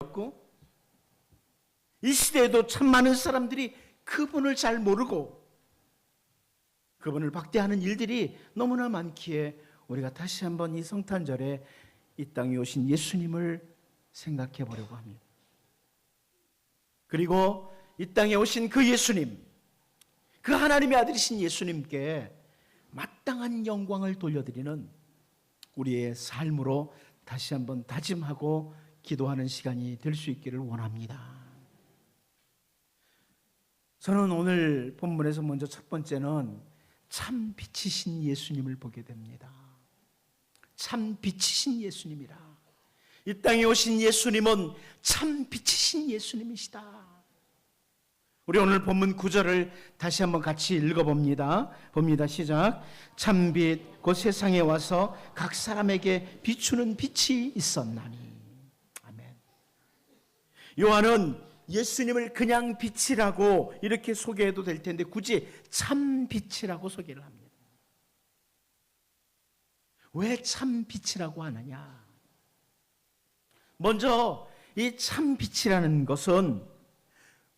고 이 시대에도 참 많은 사람들이 그분을 잘 모르고 그분을 박대하는 일들이 너무나 많기에 우리가 다시 한번 이 성탄절에 이 땅에 오신 예수님을 생각해 보려고 합니다. 그리고 이 땅에 오신 그 예수님, 그 하나님의 아들이신 예수님께 마땅한 영광을 돌려드리는 우리의 삶으로 다시 한번 다짐하고 기도하는 시간이 될 수 있기를 원합니다. 저는 오늘 본문에서 먼저 첫 번째는 참 빛이신 예수님을 보게 됩니다. 참 빛이신 예수님이라. 이 땅에 오신 예수님은 참 빛이신 예수님이시다. 우리 오늘 본문 9절을 다시 한번 같이 읽어봅니다. 봅니다. 시작. 참빛 곧 세상에 와서 각 사람에게 비추는 빛이 있었나니. 아멘. 요한은 예수님을 그냥 빛이라고 이렇게 소개해도 될 텐데 굳이 참 빛이라고 소개를 합니다. 왜 참 빛이라고 하느냐? 먼저 이 참 빛이라는 것은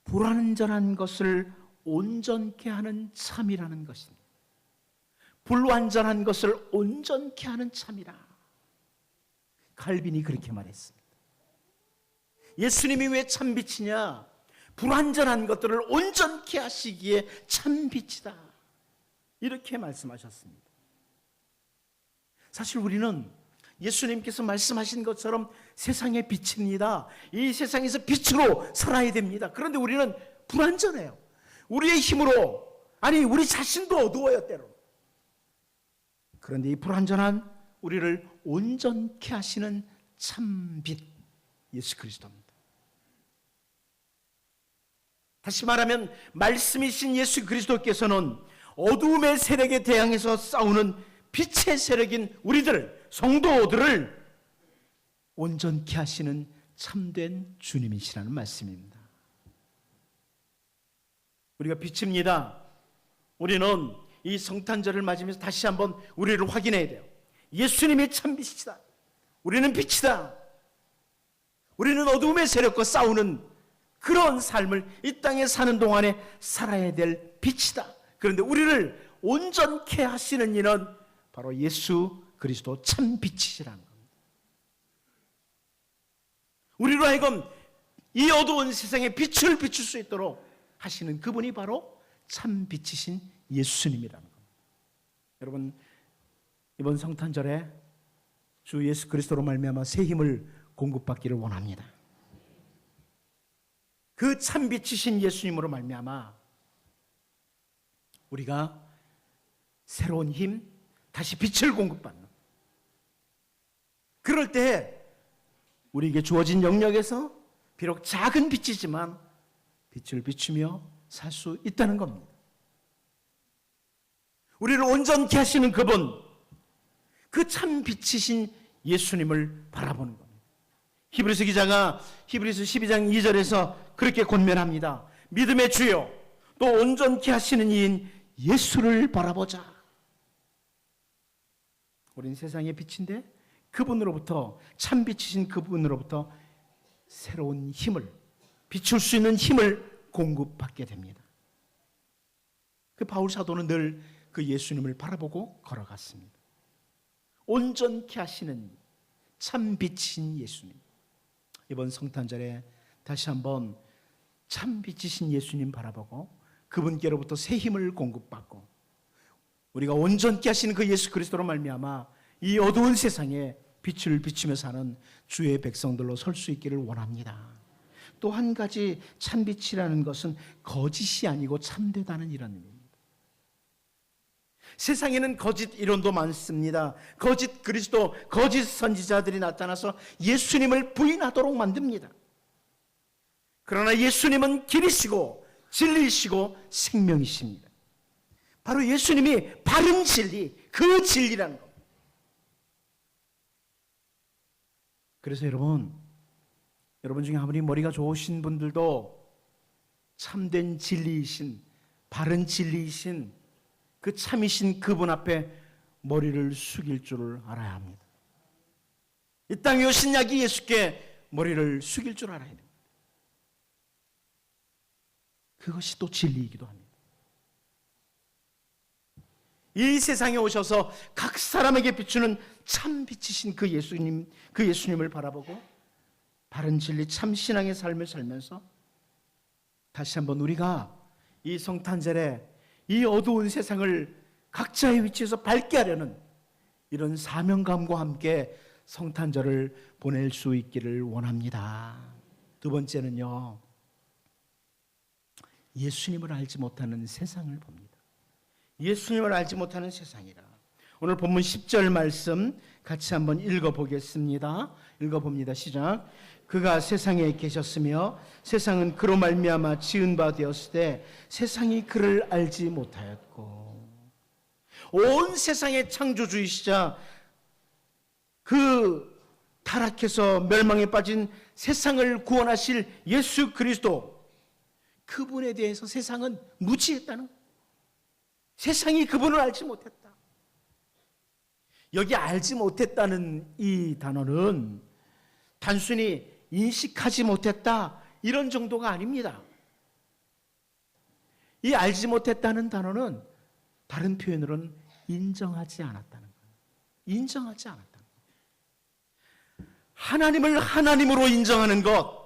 불완전한 것을 온전케 하는 참이라는 것입니다. 불완전한 것을 온전케 하는 참이라. 칼빈이 그렇게 말했습니다. 예수님이 왜 참빛이냐? 불완전한 것들을 온전케 하시기에 참빛이다. 이렇게 말씀하셨습니다. 사실 우리는 예수님께서 말씀하신 것처럼 세상의 빛입니다. 이 세상에서 빛으로 살아야 됩니다. 그런데 우리는 불완전해요. 우리의 힘으로, 아니 우리 자신도 어두워요 때로. 그런데 이 불완전한 우리를 온전케 하시는 참빛 예수 그리스도입니다. 다시 말하면 말씀이신 예수 그리스도께서는 어두움의 세력에 대항해서 싸우는 빛의 세력인 우리들, 성도들을 온전케 하시는 참된 주님이시라는 말씀입니다. 우리가 빛입니다. 우리는 이 성탄절을 맞으면서 다시 한번 우리를 확인해야 돼요. 예수님이 참빛이다. 우리는 빛이다. 우리는 어두움의 세력과 싸우는 그런 삶을 이 땅에 사는 동안에 살아야 될 빛이다. 그런데 우리를 온전케 하시는 이는 바로 예수 그리스도 참 빛이시라는 겁니다. 우리로 하여금 이 어두운 세상에 빛을 비출 수 있도록 하시는 그분이 바로 참 빛이신 예수님이라는 겁니다. 여러분, 이번 성탄절에 주 예수 그리스도로 말미암아 새 힘을 공급받기를 원합니다. 그 참 빛이신 예수님으로 말미암아 우리가 새로운 힘, 다시 빛을 공급받는, 그럴 때 우리에게 주어진 영역에서 비록 작은 빛이지만 빛을 비추며 살 수 있다는 겁니다. 우리를 온전케 하시는 그분, 그 참 빛이신 예수님을 바라보는 겁니다. 히브리서 기자가 히브리서 12장 2절에서 그렇게 권면합니다. 믿음의 주요 또 온전케 하시는 이인 예수를 바라보자. 우린 세상의 빛인데 그분으로부터, 참 빛이신 그분으로부터 새로운 힘을, 비출 수 있는 힘을 공급받게 됩니다. 그 바울 사도는 늘 그 예수님을 바라보고 걸어갔습니다. 온전케 하시는 참 빛이신 예수님. 이번 성탄절에 다시 한번 참 빛이신 예수님 바라보고 그분께로부터 새 힘을 공급받고 우리가 온전케 하시는 그 예수 그리스도로 말미암아 이 어두운 세상에 빛을 비추며 사는 주의 백성들로 설 수 있기를 원합니다. 또 한 가지 참빛이라는 것은 거짓이 아니고 참되다는 이런 의미입니다. 세상에는 거짓 이론도 많습니다. 거짓 그리스도, 거짓 선지자들이 나타나서 예수님을 부인하도록 만듭니다. 그러나 예수님은 길이시고 진리이시고 생명이십니다. 바로 예수님이 바른 진리, 그 진리라는 겁니다. 그래서 여러분 중에 아무리 머리가 좋으신 분들도 참된 진리이신, 바른 진리이신 그 참이신 그분 앞에 머리를 숙일 줄을 알아야 합니다. 이 땅에 오신 약이 예수께 머리를 숙일 줄 알아야 됩니다. 그것이 또 진리이기도 합니다. 이 세상에 오셔서 각 사람에게 비추는 참 빛이신 그 예수님을 바라보고 바른 진리 참 신앙의 삶을 살면서 다시 한번 우리가 이 성탄절에 이 어두운 세상을 각자의 위치에서 밝게 하려는 이런 사명감과 함께 성탄절을 보낼 수 있기를 원합니다. 두 번째는요, 예수님을 알지 못하는 세상을 봅니다. 예수님을 알지 못하는 세상이라. 오늘 본문 10절 말씀 같이 한번 읽어보겠습니다. 읽어봅니다. 시작. 그가 세상에 계셨으며 세상은 그로 말미암아 지은 바 되었을 때 세상이 그를 알지 못하였고. 온 세상의 창조주이시자 그 타락해서 멸망에 빠진 세상을 구원하실 예수 그리스도, 그분에 대해서 세상은 무지했다는 거예요. 세상이 그분을 알지 못했다. 여기 알지 못했다는 이 단어는 단순히 인식하지 못했다 이런 정도가 아닙니다. 이 알지 못했다는 단어는 다른 표현으로는 인정하지 않았다는 거예요. 인정하지 않았다는 거예요. 하나님을 하나님으로 인정하는 것,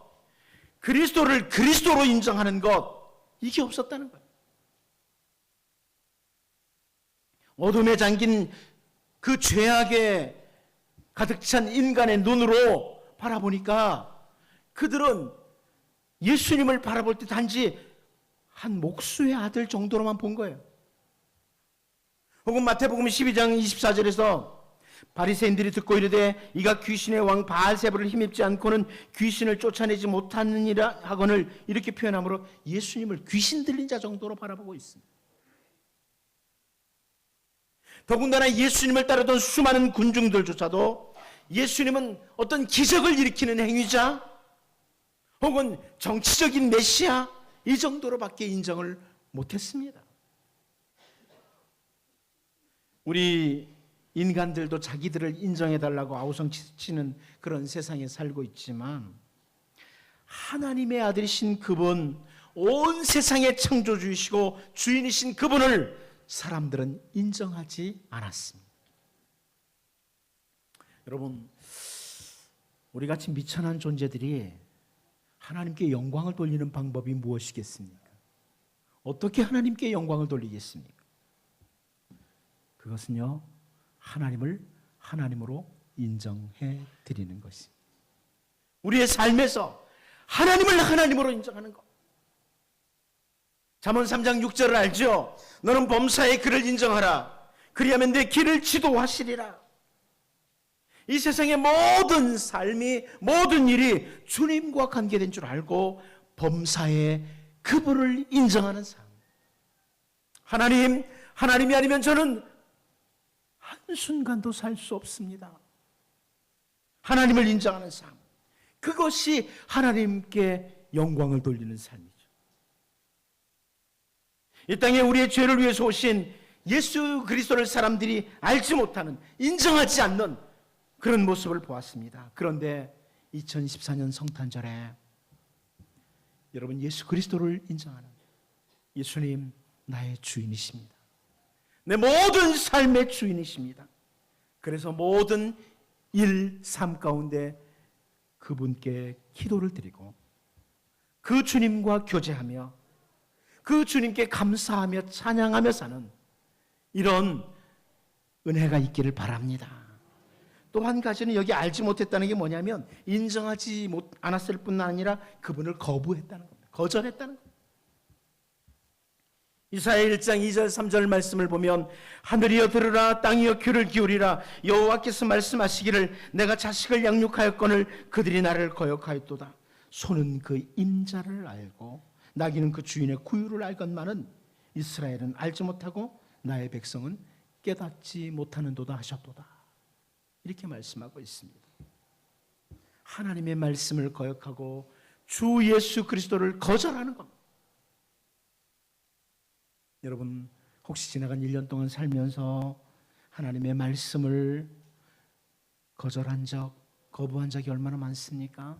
그리스도를 그리스도로 인정하는 것, 이게 없었다는 거예요. 어둠에 잠긴 그 죄악에 가득 찬 인간의 눈으로 바라보니까 그들은 예수님을 바라볼 때 단지 한 목수의 아들 정도로만 본 거예요. 혹은 마태복음 12장 24절에서 바리새인들이 듣고 이르되 이가 귀신의 왕 바알세불을 힘입지 않고는 귀신을 쫓아내지 못하느니라 하거늘 이렇게 표현함으로 예수님을 귀신 들린 자 정도로 바라보고 있습니다. 더군다나 예수님을 따르던 수많은 군중들조차도 예수님은 어떤 기적을 일으키는 행위자 혹은 정치적인 메시아 이 정도로밖에 인정을 못했습니다. 우리 인간들도 자기들을 인정해달라고 아우성치는 그런 세상에 살고 있지만 하나님의 아들이신 그분, 온 세상의 창조주이시고 주인이신 그분을 사람들은 인정하지 않았습니다. 여러분, 우리같이 미천한 존재들이 하나님께 영광을 돌리는 방법이 무엇이겠습니까? 어떻게 하나님께 영광을 돌리겠습니까? 그것은요, 하나님을 하나님으로 인정해 드리는 것입니다. 우리의 삶에서 하나님을 하나님으로 인정하는 것. 잠언 3장 6절을 알죠? 너는 범사에 그를 인정하라. 그리하면 내 길을 지도하시리라. 이 세상의 모든 삶이, 모든 일이 주님과 관계된 줄 알고 범사에 그분을 인정하는 삶. 하나님이 아니면 저는 한순간도 살 수 없습니다. 하나님을 인정하는 삶. 그것이 하나님께 영광을 돌리는 삶이죠. 이 땅에 우리의 죄를 위해서 오신 예수 그리스도를 사람들이 알지 못하는, 인정하지 않는 그런 모습을 보았습니다. 그런데 2014년 성탄절에 여러분 예수 그리스도를 인정하는, 예수님 나의 주인이십니다. 내 모든 삶의 주인이십니다. 그래서 모든 일, 삶 가운데 그분께 기도를 드리고 그 주님과 교제하며 그 주님께 감사하며 찬양하며 사는 이런 은혜가 있기를 바랍니다. 또 한 가지는 여기 알지 못했다는 게 뭐냐면 인정하지 않았을 뿐 아니라 그분을 거부했다는 겁니다. 거절했다는 겁니다. 이사야 1장 2절 3절 말씀을 보면 하늘이여 들으라 땅이여 귀를 기울이라 여호와께서 말씀하시기를 내가 자식을 양육하였거늘 그들이 나를 거역하였도다. 소는 그 임자를 알고 나귀는 그 주인의 구유를 알건만은 이스라엘은 알지 못하고 나의 백성은 깨닫지 못하는도다 하셨도다. 이렇게 말씀하고 있습니다. 하나님의 말씀을 거역하고 주 예수 그리스도를 거절하는 겁니다. 여러분 혹시 지나간 1년 동안 살면서 하나님의 말씀을 거절한 적, 거부한 적이 얼마나 많습니까?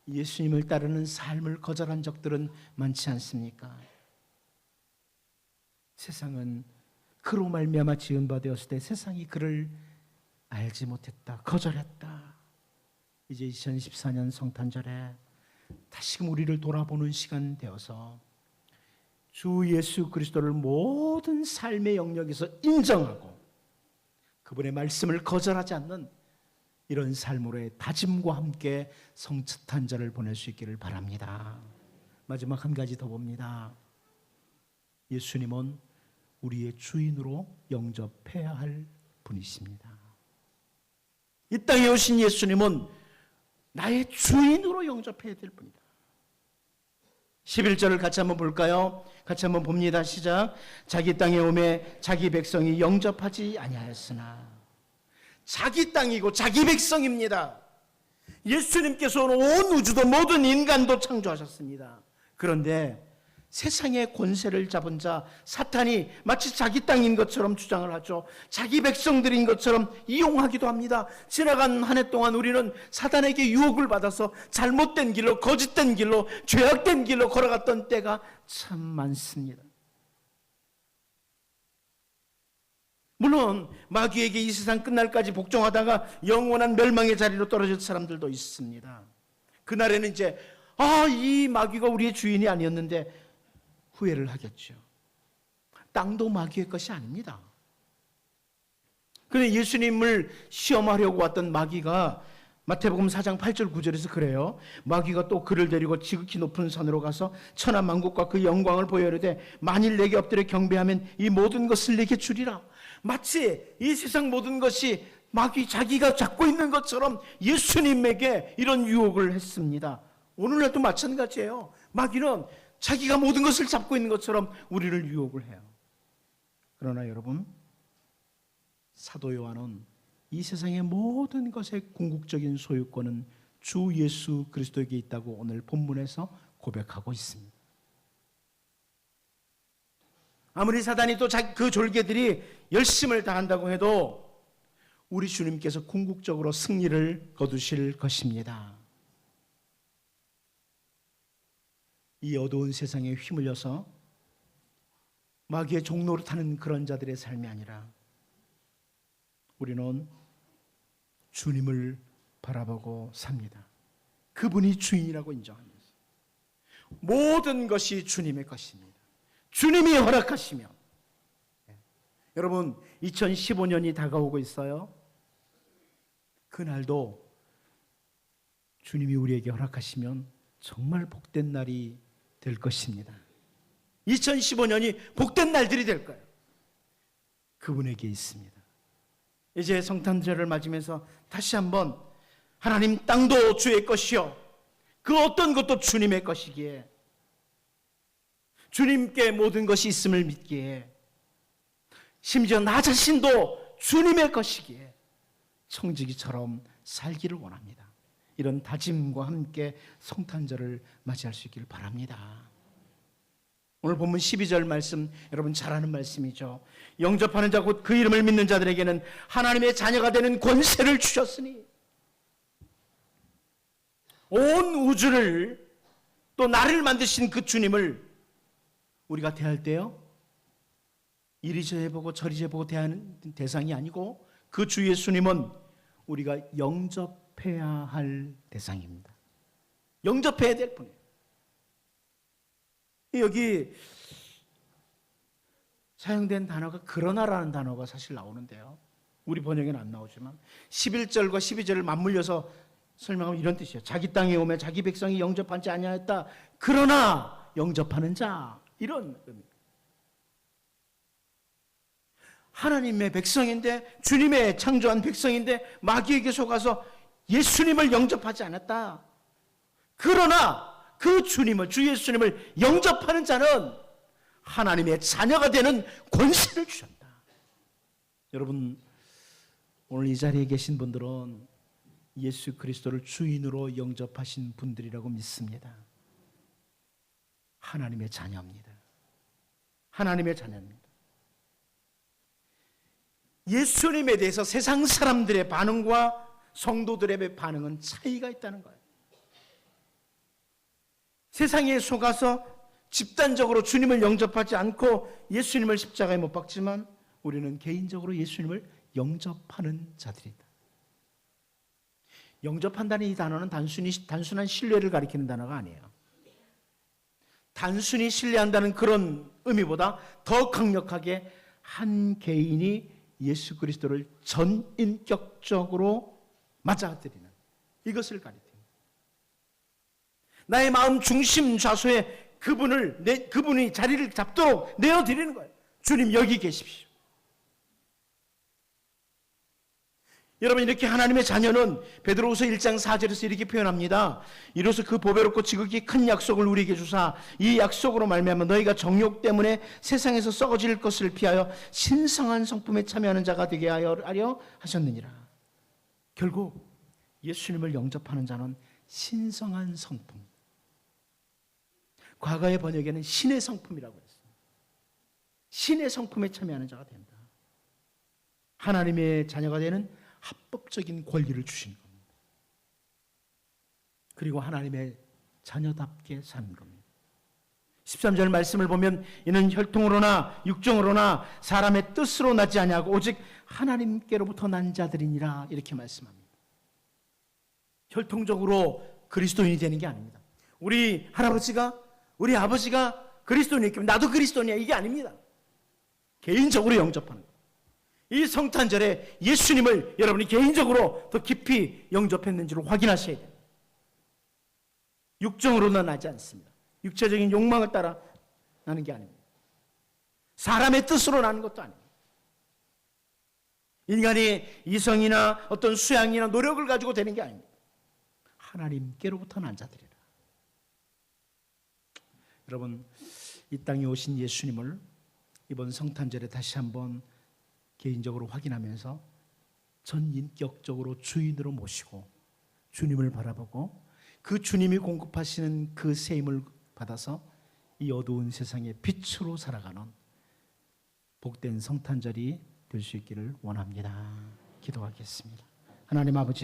예수님을 따르는 삶을 거절한 적들은 많지 않습니까? 세상은 그로 말미암아 지은 바 되었을 때 세상이 그를 알지 못했다, 거절했다. 이제 2014년 성탄절에 다시금 우리를 돌아보는 시간 되어서 주 예수 그리스도를 모든 삶의 영역에서 인정하고 그분의 말씀을 거절하지 않는 이런 삶으로의 다짐과 함께 성탄절을 보낼 수 있기를 바랍니다. 마지막 한 가지 더 봅니다. 예수님은 우리의 주인으로 영접해야 할 분이십니다. 이 땅에 오신 예수님은 나의 주인으로 영접해야 될 분이다. 11절을 같이 한번 볼까요? 같이 한번 봅니다. 시작. 자기 땅에 오매 자기 백성이 영접하지 아니하였으나. 자기 땅이고 자기 백성입니다. 예수님께서는 온 우주도 모든 인간도 창조하셨습니다. 그런데 세상의 권세를 잡은 자 사탄이 마치 자기 땅인 것처럼 주장을 하죠. 자기 백성들인 것처럼 이용하기도 합니다. 지나간 한 해 동안 우리는 사탄에게 유혹을 받아서 잘못된 길로, 거짓된 길로, 죄악된 길로 걸어갔던 때가 참 많습니다. 물론 마귀에게 이 세상 끝날까지 복종하다가 영원한 멸망의 자리로 떨어질 사람들도 있습니다. 그날에는 이제 이 마귀가 우리의 주인이 아니었는데 후회를 하겠죠. 땅도 마귀의 것이 아닙니다. 그런데 예수님을 시험하려고 왔던 마귀가 마태복음 4장 8절 9절에서 그래요. 마귀가 또 그를 데리고 지극히 높은 산으로 가서 천하 만국과 그 영광을 보여르되 만일 내게 엎드려 경배하면 이 모든 것을 내게 주리라. 마치 이 세상 모든 것이 마귀 자기가 잡고 있는 것처럼 예수님에게 이런 유혹을 했습니다. 오늘날도 마찬가지예요. 마귀는 자기가 모든 것을 잡고 있는 것처럼 우리를 유혹을 해요. 그러나 여러분, 사도 요한은 이 세상의 모든 것의 궁극적인 소유권은 주 예수 그리스도에게 있다고 오늘 본문에서 고백하고 있습니다. 아무리 사단이 또 그 졸개들이 열심을 다한다고 해도 우리 주님께서 궁극적으로 승리를 거두실 것입니다. 이 어두운 세상에 휘말려서 마귀의 종로로 타는 그런 자들의 삶이 아니라 우리는 주님을 바라보고 삽니다. 그분이 주인이라고 인정합니다. 모든 것이 주님의 것입니다. 주님이 허락하시면. 여러분, 2015년이 다가오고 있어요. 그날도 주님이 우리에게 허락하시면 정말 복된 날이 될 것입니다. 2015년이 복된 날들이 될 거예요. 그분에게 있습니다. 이제 성탄절을 맞으면서 다시 한번 하나님 땅도 주의 것이요 그 어떤 것도 주님의 것이기에 주님께 모든 것이 있음을 믿기에 심지어 나 자신도 주님의 것이기에 청지기처럼 살기를 원합니다. 이런 다짐과 함께 성탄절을 맞이할 수 있기를 바랍니다. 오늘 본문 12절 말씀 여러분 잘 아는 말씀이죠. 영접하는 자 곧 그 이름을 믿는 자들에게는 하나님의 자녀가 되는 권세를 주셨으니 온 우주를 또 나를 만드신 그 주님을 우리가 대할 때요 이리저리 보고 저리저리 보고 대하는 대상이 아니고 그 주 예수님은 우리가 영접해야 할 대상입니다. 영접해야 될 분이에요. 여기 사용된 단어가 그러나라는 단어가 사실 나오는데요. 우리 번역에는 안 나오지만 11절과 12절을 맞물려서 설명하면 이런 뜻이에요. 자기 땅에 오매 자기 백성이 영접하지 아니하였다. 그러나 영접하는 자. 이런 의미입니다. 하나님의 백성인데 주님의 창조한 백성인데 마귀에게 속아서 예수님을 영접하지 않았다. 그러나 그 주님을 주 예수님을 영접하는 자는 하나님의 자녀가 되는 권세를 주셨다. 여러분 오늘 이 자리에 계신 분들은 예수 그리스도를 주인으로 영접하신 분들이라고 믿습니다. 하나님의 자녀입니다. 하나님의 자녀입니다. 예수님에 대해서 세상 사람들의 반응과 성도들의 반응은 차이가 있다는 거예요. 세상에 속아서 집단적으로 주님을 영접하지 않고 예수님을 십자가에 못 박지만 우리는 개인적으로 예수님을 영접하는 자들이다. 영접한다는 이 단어는 단순한 신뢰를 가리키는 단어가 아니에요. 단순히 신뢰한다는 그런 의미보다 더 강력하게 한 개인이 예수 그리스도를 전인격적으로 맞아들이는 이것을 가리킵니다. 나의 마음 중심 좌소에 그분이 자리를 잡도록 내어드리는 거예요. 주님 여기 계십시오. 여러분, 이렇게 하나님의 자녀는 베드로후서 1장 4절에서 이렇게 표현합니다. 이로써 그 보배롭고 지극히 큰 약속을 우리에게 주사 이 약속으로 말미암아 너희가 정욕 때문에 세상에서 썩어질 것을 피하여 신성한 성품에 참여하는 자가 되게 하려 하셨느니라. 결국 예수님을 영접하는 자는 신성한 성품, 과거의 번역에는 신의 성품이라고 했어요. 신의 성품에 참여하는 자가 된다. 하나님의 자녀가 되는 합법적인 권리를 주시는 겁니다. 그리고 하나님의 자녀답게 사는 겁니다. 13절 말씀을 보면 이는 혈통으로나 육정으로나 사람의 뜻으로 나지 아니하고 오직 하나님께로부터 난 자들이니라 이렇게 말씀합니다. 혈통적으로 그리스도인이 되는 게 아닙니다. 우리 할아버지가 우리 아버지가 그리스도인이기 때문에 나도 그리스도인이야 이게 아닙니다. 개인적으로 영접하는 거예요. 이 성탄절에 예수님을 여러분이 개인적으로 더 깊이 영접했는지를 확인하셔야 돼요. 육정으로는 나지 않습니다. 육체적인 욕망을 따라 나는 게 아닙니다. 사람의 뜻으로 나는 것도 아닙니다. 인간이 이성이나 어떤 수양이나 노력을 가지고 되는 게 아닙니다. 하나님께로부터 난 자들이라. 여러분, 이 땅에 오신 예수님을 이번 성탄절에 다시 한번 개인적으로 확인하면서 전인격적으로 주인으로 모시고 주님을 바라보고 그 주님이 공급하시는 그 새 힘을 받아서 이 어두운 세상의 빛으로 살아가는 복된 성탄절이 될 수 있기를 원합니다. 기도하겠습니다. 하나님 아버지,